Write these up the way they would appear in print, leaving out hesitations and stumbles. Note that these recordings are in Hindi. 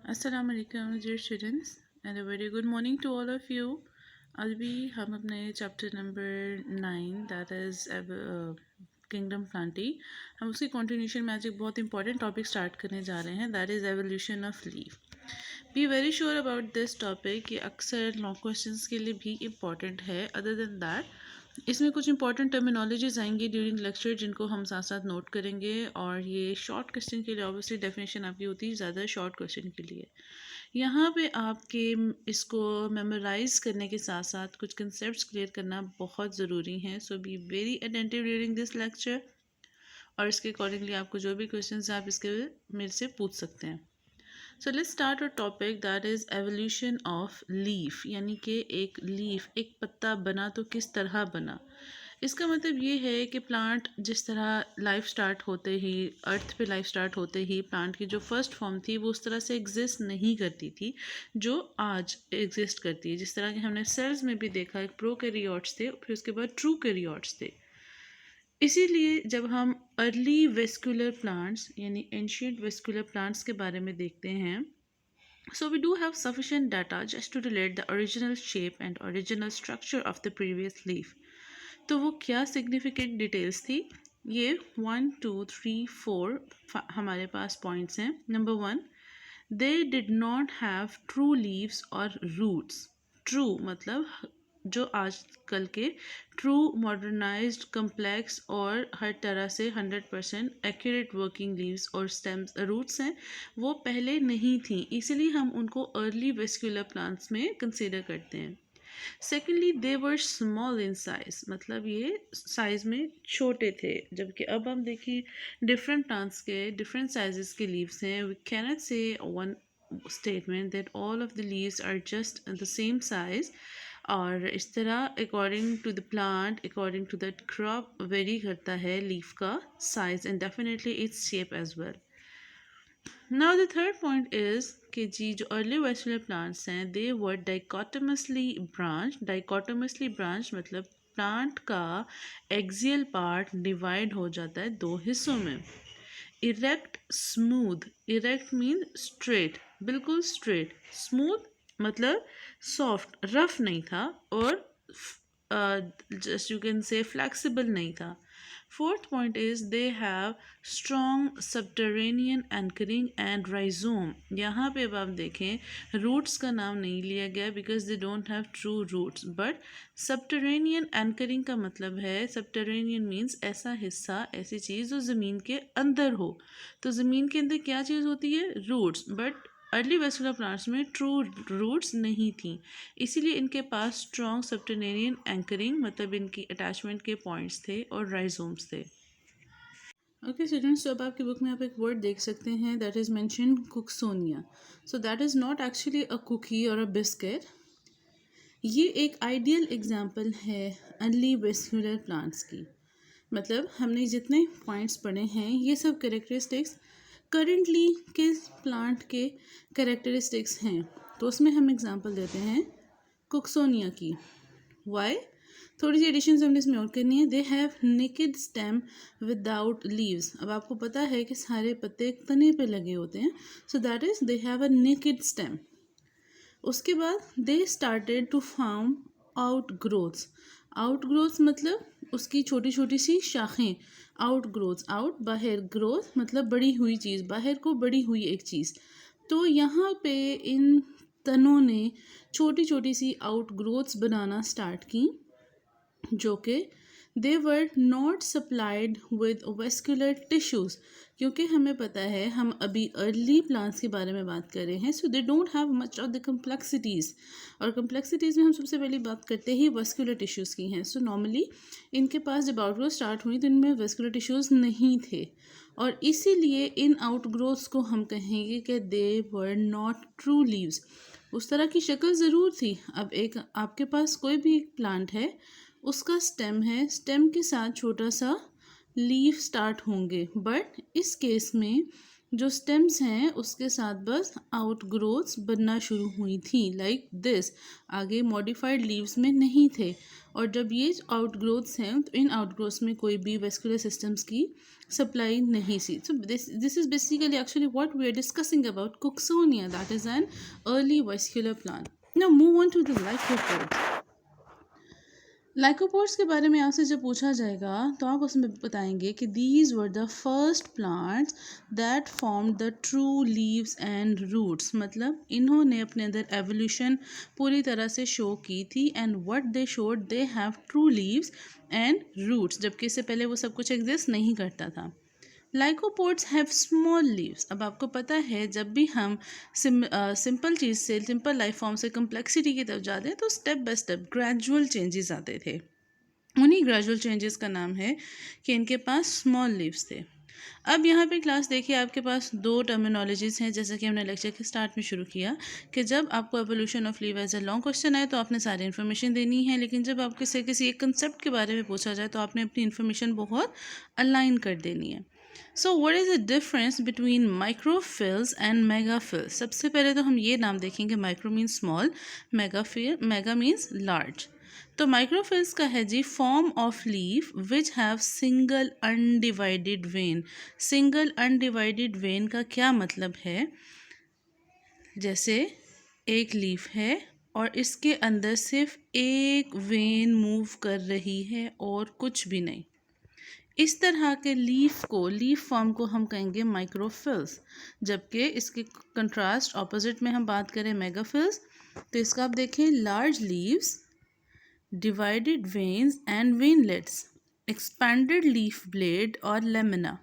अस्सलाम वालेकुम dear students and a very good morning to all of you. आज भी हम अपने chapter number 9 that is kingdom Plantae हम उसकी कंटिन्यूशन में आज एक बहुत इंपॉर्टेंट टॉपिक स्टार्ट करने जा रहे हैं that is evolution of leaf. Be very sure about this topic. ये अक्सर लॉन्ग क्वेश्चंस के लिए भी इम्पॉर्टेंट है. अदर देन दैट इसमें कुछ इंपॉर्टेंट टर्मिनोलॉजीज आएंगी ड्यूरिंग लेक्चर जिनको हम साथ साथ नोट करेंगे. और ये शॉर्ट क्वेश्चन के लिए ऑब्वियसली डेफिनेशन आपकी होती है ज़्यादा शॉर्ट क्वेश्चन के लिए. यहाँ पे आपके इसको मेमोराइज करने के साथ साथ कुछ कंसेप्ट्स क्लियर करना बहुत ज़रूरी है. So be very attentive during this lecture. और इसके अकॉर्डिंगली आपको जो भी क्वेश्चंस हैं आप इसके मेरे से पूछ सकते हैं. So let's start a topic that is evolution of leaf. यानी कि एक लीफ एक पत्ता बना तो किस तरह बना. इसका मतलब ये है कि प्लांट जिस तरह लाइफ स्टार्ट होते ही अर्थ पे लाइफ स्टार्ट होते ही प्लांट की जो फर्स्ट फॉर्म थी वो उस तरह से एग्जिस्ट नहीं करती थी जो आज एग्जिस्ट करती है. जिस तरह के हमने सेल्स में भी देखा एक प्रोकैरियोट्स थे फिर उसके बाद ट्रूकैरियोट्स थे. इसीलिए जब हम अर्ली वेस्कुलर प्लांट्स यानी एंशियंट वेस्कुलर प्लांट्स के बारे में देखते हैं so we do have sufficient data just to relate the original shape and original structure of the previous leaf. तो वो क्या सिग्निफिकेंट डिटेल्स थी. ये 1 2 3 4 हमारे पास पॉइंट्स हैं. Number 1, they did not have true leaves और रूट्स. ट्रू मतलब जो आजकल के ट्रू मॉडर्नाइज्ड कम्प्लेक्स और हर तरह से 100% एक्यूरेट वर्किंग लीव्स और स्टेम्स रूट्स हैं वो पहले नहीं थी. इसीलिए हम उनको अर्ली वेस्कुलर प्लांट्स में कंसिडर करते हैं. Secondly they were small in size मतलब ये साइज में छोटे थे. जबकि अब हम देखिए डिफरेंट प्लांट्स के डिफरेंट साइजेस के लीव्स हैं. We cannot say one statement that all of the leaves are just the same size. और इस तरह according to the plant according to the crop vary करता है लीफ का size and definitely its shape as well. Now the third point is कि जी जो अर्ली वेस्कुलर प्लांट्स हैं they were dichotomously branch. Dichotomously branch मतलब प्लांट का एक्सियल पार्ट डिवाइड हो जाता है दो हिस्सों में. Erect smooth. Erect mean straight बिल्कुल स्ट्रेट. स्मूथ मतलब सॉफ्ट रफ नहीं था और जस्ट यू कैन से फ्लेक्सिबल नहीं था. Fourth point is they have strong subterranean anchoring and rhizome. यहाँ पे अब आप देखें रूट्स का नाम नहीं लिया गया because they don't have true roots but subterranean anchoring का मतलब है सबटरेनियन मीन्स ऐसा हिस्सा ऐसी चीज़ जो ज़मीन के अंदर हो. तो ज़मीन के अंदर क्या चीज़ होती है roots. But early vascular plants में ट्रू रूट्स नहीं थी इसीलिए इनके पास स्ट्रॉन्ग सबटरेनियन एंकरिंग मतलब इनकी अटैचमेंट के पॉइंट्स थे और राइजोम्स थे. ओके स्टूडेंट्स, तो अब आपकी बुक में आप एक वर्ड देख सकते हैं that is mention Cooksonia. So that is not actually a cookie और अ बिस्किट. ये एक आइडियल एग्जांपल है अर्ली वेस्कुलर प्लांट्स की. मतलब हमने जितने पॉइंट्स पढ़े हैं ये सब कैरेक्टरिस्टिक्स करेंटली के प्लांट के कैरेक्टरिस्टिक्स हैं. तो उसमें हम एग्जांपल देते हैं कुकसोनिया की. वाई थोड़ी सी एडिशंस हमने इसमें और करनी है. They have naked stem without leaves. अब आपको पता है कि सारे पत्ते तने पे लगे होते हैं. So that is they have a naked stem. उसके बाद they started to form out growths. Out growths मतलब उसकी छोटी छोटी सी शाखें. आउट ग्रोथ्स आउट बाहर ग्रोथ मतलब बड़ी हुई चीज़ बाहर को बड़ी हुई एक चीज़. तो यहाँ पे इन तनों ने छोटी छोटी सी आउट ग्रोथ्स बनाना स्टार्ट की जो कि they were not supplied with vascular tissues. क्योंकि हमें पता है हम अभी अर्ली प्लांट्स के बारे में बात कर रहे हैं. So they don't have much of the complexities. और कम्प्लेक्सिटीज़ में हम सबसे पहले बात करते ही वेस्कुलर टिश्यूज़ की हैं. सो नॉर्मली इनके पास जब आउटग्रोथ स्टार्ट हुई तो इनमें वेस्कुलर टिश्यूज़ नहीं थे और इसीलिए इन आउटग्रोथ्स को हम कहेंगे कि they were not true leaves. उस तरह की शक्ल ज़रूर थी. अब एक आपके पास कोई भी एक प्लांट है उसका स्टेम है. स्टेम के साथ छोटा सा लीफ स्टार्ट होंगे बट इस केस में जो स्टेम्स हैं उसके साथ बस आउटग्रोथ्स बनना शुरू हुई थी, लाइक दिस। आगे मॉडिफाइड लीव्स में नहीं थे। और जब ये आउटग्रोथ्स हैं तो इन आउटग्रोथ्स में कोई भी वेस्कुलर सिस्टम्स की सप्लाई नहीं थी। So this is basically actually what we are discussing about Cooksonia, that is an early vascular plant. Now move on to the lycopods. Lycopods के बारे में आपसे जब पूछा जाएगा तो आप उसमें बताएंगे कि these were the first plants that form the true leaves and roots. मतलब इन्होंने अपने अंदर एवोल्यूशन पूरी तरह से शो की थी, and what they showed, they have true leaves and roots, जबकि इससे पहले वो सब कुछ एग्जिस्ट नहीं करता था। लाइकोपोड्स हैव स्मॉल लीव्स। अब आपको पता है जब भी हम सिंपल चीज़ से, सिंपल लाइफ फॉर्म से कम्प्लेक्सिटी की तरफ जाते हैं तो step by step gradual changes आते थे। उन्हीं ग्रेजुअल चेंजेस का नाम है कि इनके पास स्मॉल लीव्स थे। अब यहाँ पे क्लास देखिए, आपके पास दो टर्मिनोलॉजीज हैं, जैसा कि हमने लेक्चर के स्टार्ट में शुरू किया कि जब आपको evolution of leave as a long question आए तो आपने सारी इन्फॉर्मेशन देनी है, लेकिन जब आपके से किसी एक कंसेप्ट के बारे में पूछा जाए तो आपने अपनी इन्फॉर्मेशन बहुत अलाइन कर देनी है। So what is the difference between microphylls and megaphylls? सबसे पहले तो हम ये नाम देखेंगे, micro means small, mega means large. तो माइक्रोफिल्स का है जी form of leaf which have single undivided vein. Single undivided vein का क्या मतलब है? जैसे एक लीफ है और इसके अंदर सिर्फ एक वेन मूव कर रही है और कुछ भी नहीं। इस तरह के लीफ फॉर्म को हम कहेंगे माइक्रोफिल्स। जबकि इसके कंट्रास्ट ऑपोजिट में हम बात करें मेगाफिल्स, तो इसका आप देखें, large leaves, divided veins and veinlets, expanded leaf blade और लेमिना।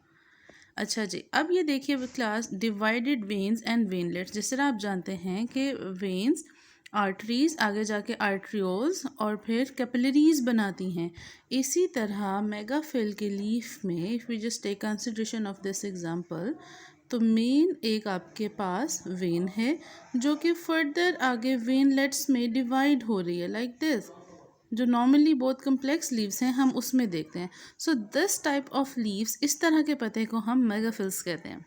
अच्छा जी, अब ये देखिए class, divided veins and veinlets. जिस तरह आप जानते हैं कि वेन्स आर्टरीज, आगे जाके आर्ट्रियोल्स और फिर कैपिलरीज बनाती हैं, इसी तरह मेगाफिल के लीफ में, if we just take consideration of this example, तो मेन एक आपके पास वेन है जो कि फर्दर आगे वेनलेट्स में डिवाइड हो रही है, लाइक दिस। जो नॉर्मली बहुत कम्प्लेक्स लीव्स हैं हम उसमें देखते हैं। So this type of leaves, इस तरह के पत्ते को हम मेगाफिल्स कहते हैं।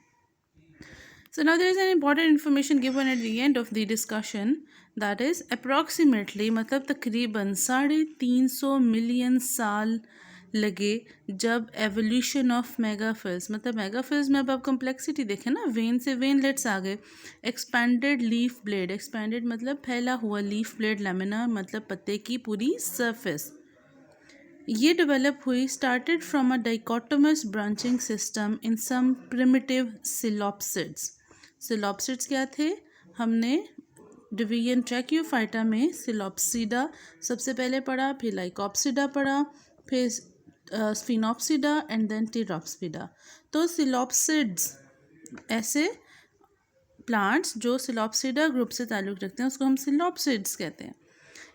So now there is an important information given at the end of the discussion, that is approximately, मतलब तकरीबन 350 मिलियन साल लगे जब एवोल्यूशन ऑफ मेगाफिल्स, मतलब मेगाफिल्स में अब आप कम्प्लेक्सिटी देखें ना, वेन से वेनलेट्स आ गए, एक्सपैंडेड लीफ ब्लेड, एक्सपैंडेड मतलब फैला हुआ, लीफ ब्लेड, लेमिना मतलब पत्ते की पूरी सरफेस, ये डेवलप हुई, started from a dichotomous branching system in some primitive psilopsids. Psilopsids क्या थे? हमने डिवीजन ट्रैकियोफाइटा में सिलॉप्सिडा सबसे पहले पढ़ा, फिर लाइकोप्सिडा पढ़ा, फिर स्फिनोप्सिडा एंड देन टेरोप्सिडा। तो सिलॉप्सिड्स ऐसे प्लांट्स जो सिलॉप्सिडा ग्रुप से ताल्लुक़ रखते हैं उसको हम सिलॉप्सिड्स कहते हैं।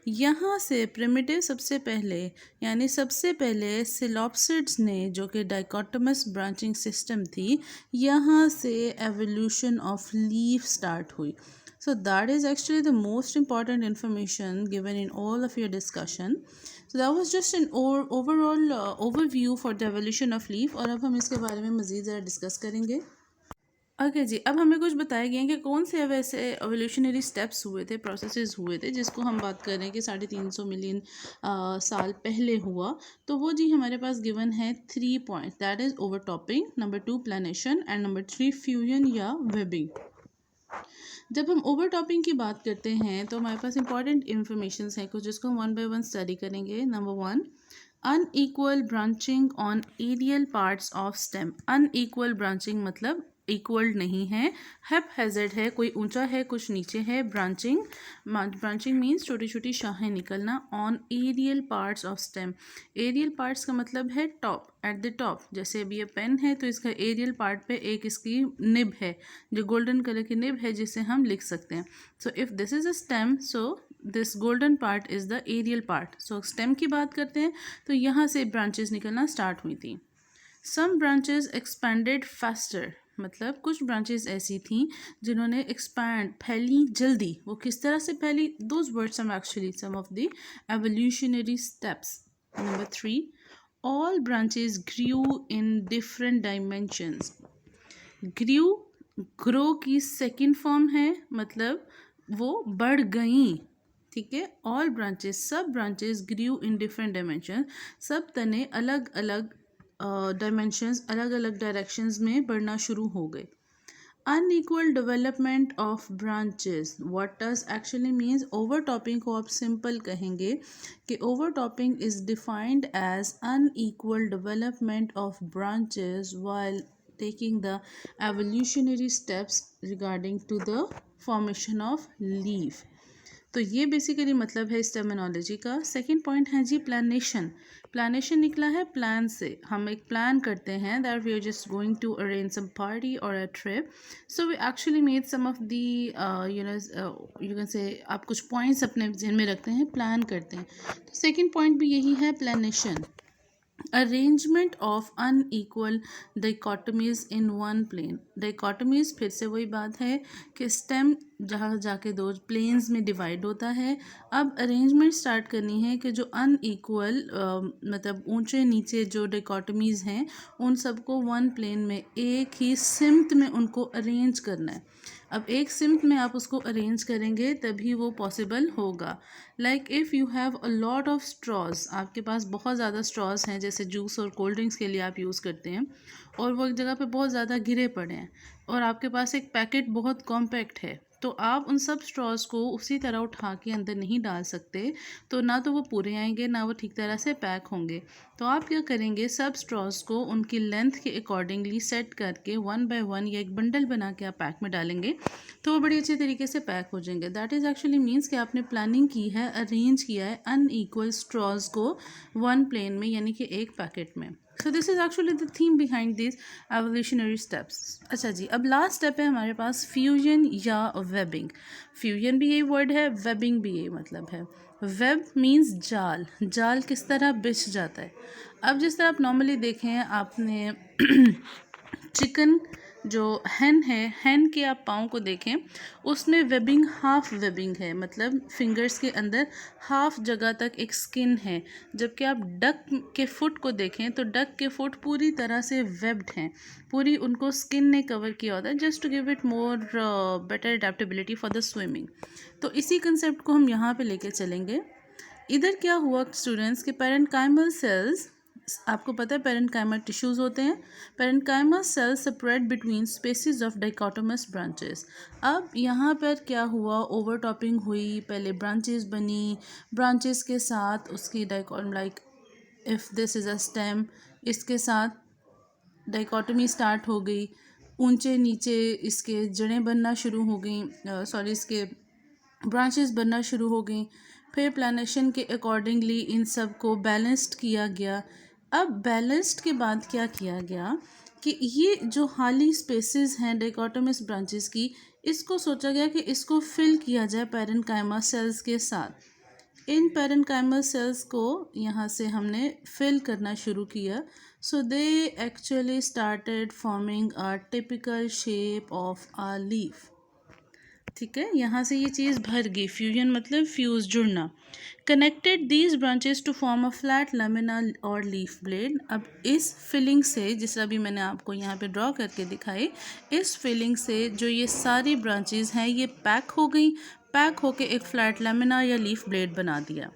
यहाँ से प्रिमिटिव सबसे पहले, यानी सबसे पहले सिलॉप्सिड्स ने, जो कि डाइकोटोमस ब्रांचिंग सिस्टम थी, यहाँ से एवोल्यूशन ऑफ लीफ स्टार्ट हुई। सो that is actually the most important information given in all of your discussion. So that was just an overall overview for the evolution of leaf, और अब हम इसके बारे में मज़ीद ज़रा डिस्कस करेंगे। ओके जी, अब हमें कुछ बताया गया कि कौन से वैसे एवोल्यूशनरी स्टेप्स हुए थे, प्रोसेसेस हुए थे, जिसको हम बात कर रहे हैं कि 350 मिलियन साल पहले हुआ। तो वो जी हमारे पास गिवन है 3 points, that is overtopping, number 2 planation and number 3 fusion या वेबिंग। जब हम ओवरटॉपिंग की बात करते हैं तो हमारे पास इंपॉर्टेंट इन्फॉर्मेशन है कुछ, जिसको हम 1 बाय 1 स्टडी करेंगे। Number 1, unequal branching on aerial parts of stem. Unequal branching मतलब इक्वल्ड नहीं है, हेप हैज़र्ड है, कोई ऊंचा है कुछ नीचे है। ब्रांचिंग मीन्स छोटी छोटी शाखें निकलना on aerial parts of stem. Aerial parts का मतलब है टॉप, एट द टॉप। जैसे अभी ये पेन है तो इसका एरियल पार्ट पे एक इसकी निब है, जो गोल्डन कलर की निब है जिससे हम लिख सकते हैं। So if this is a stem, so this golden part is the aerial part. So stem की बात करते हैं तो यहाँ से ब्रांचेस निकलना स्टार्ट हुई थी। सम ब्रांचेस एक्सपैंडेड फास्टर, मतलब कुछ ब्रांचेस ऐसी थी जिन्होंने एक्सपैंड, फैली जल्दी। वो किस तरह से फैली? Those words are actually some of the evolutionary steps. Number 3, all branches grew in different dimensions. Grew grow की सेकंड फॉर्म है, मतलब वो बढ़ गई, ठीक है। ऑल ब्रांचेस, सब branches grew in different dimension, सब तने अलग अलग डायमेंशंस, अलग अलग डायरेक्शंस में बढ़ना शुरू हो गए। Unequal development of branches, what does actually means, overtopping को आप सिंपल कहेंगे कि overtopping is defined as unequal development of branches while taking the evolutionary steps regarding to the formation of leaf। तो ये बेसिकली मतलब है इस टर्मिनोलॉजी का। सेकंड पॉइंट है जी प्लानेशन। प्लानेशन निकला है प्लान से, हम एक प्लान करते हैं that we are just going to arrange some party और a trip, so we actually made some of the you can say, आप कुछ पॉइंट्स अपने जहन में रखते हैं, प्लान करते हैं। तो सेकंड पॉइंट भी यही है, planation, arrangement of unequal dichotomies in one plane. Dichotomies फिर से वही बात है कि स्टेम जहाँ जाके दो प्लेन्स में डिवाइड होता है। अब अरेंजमेंट स्टार्ट करनी है कि जो अनइक्वल मतलब ऊंचे नीचे जो डाइकोटमीज हैं उन सबको वन प्लेन में एक ही सिम्त में उनको अरेंज करना है। अब एक सिम्त में आप उसको अरेंज करेंगे तभी वो पॉसिबल होगा। Like if you have a lot of straws, आपके पास बहुत ज़्यादा स्ट्रॉज हैं, जैसे जूस और कोल्ड ड्रिंक्स के लिए आप यूज़ करते हैं, और वो एक जगह पे बहुत ज़्यादा गिरे पड़े हैं, और आपके पास एक पैकेट बहुत कॉम्पैक्ट है, तो आप उन सब स्ट्रॉज को उसी तरह उठा के अंदर नहीं डाल सकते, तो ना तो वो पूरे आएंगे ना वो ठीक तरह से पैक होंगे। तो आप क्या करेंगे, सब स्ट्रॉज को उनकी लेंथ के अकॉर्डिंगली सेट करके वन बाय वन या एक बंडल बना के आप पैक में डालेंगे तो वो बड़ी अच्छे तरीके से पैक हो जाएंगे। दैट इज़ एक्चुअली मीन्स कि आपने प्लानिंग की है, अरेंज किया है अनइक्वल स्ट्रॉज को वन प्लेन में, यानी कि एक पैकेट में। So this is actually the theme behind this evolutionary steps. अच्छा जी, अब लास्ट स्टेप है हमारे पास फ्यूजन या वेबिंग। फ्यूजन भी यही वर्ड है, वेबिंग भी यही मतलब है। वेब मीन्स जाल, जाल किस तरह बिछ जाता है। अब जिस तरह आप नॉर्मली देखें आपने चिकन जो हैन है, हैन के आप पाँव को देखें, उसमें वेबिंग हाफ वेबिंग है, मतलब फिंगर्स के अंदर हाफ जगह तक एक स्किन है। जबकि आप डक के फुट को देखें तो डक के फुट पूरी तरह से वेब्ड हैं, पूरी उनको स्किन ने कवर किया होता है, just to give it more better adaptability for the swimming. तो इसी कंसेप्ट को हम यहाँ पे लेके चलेंगे। इधर क्या हुआ स्टूडेंट्स के पेरेंकाइमल सेल्स, आपको पता है पेरेंकाइमल टिश्यूज़ होते हैं, parenchymal cells separate between species of dichotomous branches. अब यहाँ पर क्या हुआ, ओवरटॉपिंग हुई, पहले ब्रांचेस बनी, ब्रांचेस के साथ उसकी like if this is a stem, इसके साथ डाइकोटमी स्टार्ट हो गई, ऊंचे नीचे इसके जड़ें बनना शुरू हो गई, सॉरी इसके ब्रांचेस बनना शुरू हो गई। फिर प्लानेशन के अकॉर्डिंगली इन सब को बैलेंस्ड किया गया। अब बैलेंस्ड के बाद क्या किया गया कि ये जो खाली स्पेसेस हैं डाइकोटोमस ब्रांचेस की, इसको सोचा गया कि इसको फिल किया जाए पेरेंकाइमा सेल्स के साथ। इन पेरेंकाइमल सेल्स को यहाँ से हमने फिल करना शुरू किया। So they actually started forming a typical shape of a leaf. ठीक है, यहाँ से ये चीज़ भर गई, फ्यूजन मतलब फ्यूज, जुड़ना। Connected these branches to form a flat lamina और लीफ ब्लेड। अब इस फिलिंग से, जिस अभी मैंने आपको यहाँ पे ड्रॉ करके दिखाई, इस फिलिंग से जो ये सारी ब्रांचेस हैं ये पैक हो गई, पैक होके एक फ्लैट लेमिना या लीफ ब्लेड बना दिया।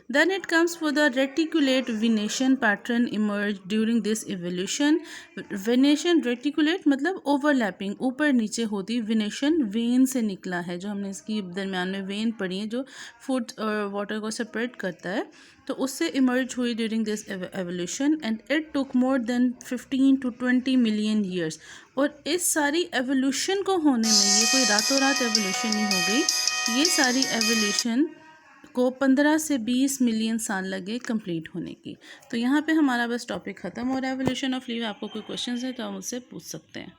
Then it comes for the reticulate venation pattern emerged during this evolution. Venation reticulate मतलब overlapping, ऊपर नीचे होती, venation vein से निकला है, जो हमने इसकी दरमियान में वेन पढ़ी है जो फूड और वाटर को सेपरेट करता है, तो उससे इमर्ज हुई during this evolution and it took more than 15 to 20 million years. और इस सारी एवोल्यूशन को होने में, ये कोई रातों रात एवोल्यूशन नहीं हो गई, ये सारी एवोल्यूशन को 15 से 20 मिलियन साल लगे कंप्लीट होने की। तो यहाँ पे हमारा बस टॉपिक ख़त्म हो रहा है एवोल्यूशन ऑफ लीफ। आपको कोई क्वेश्चंस है तो आप मुझसे पूछ सकते हैं।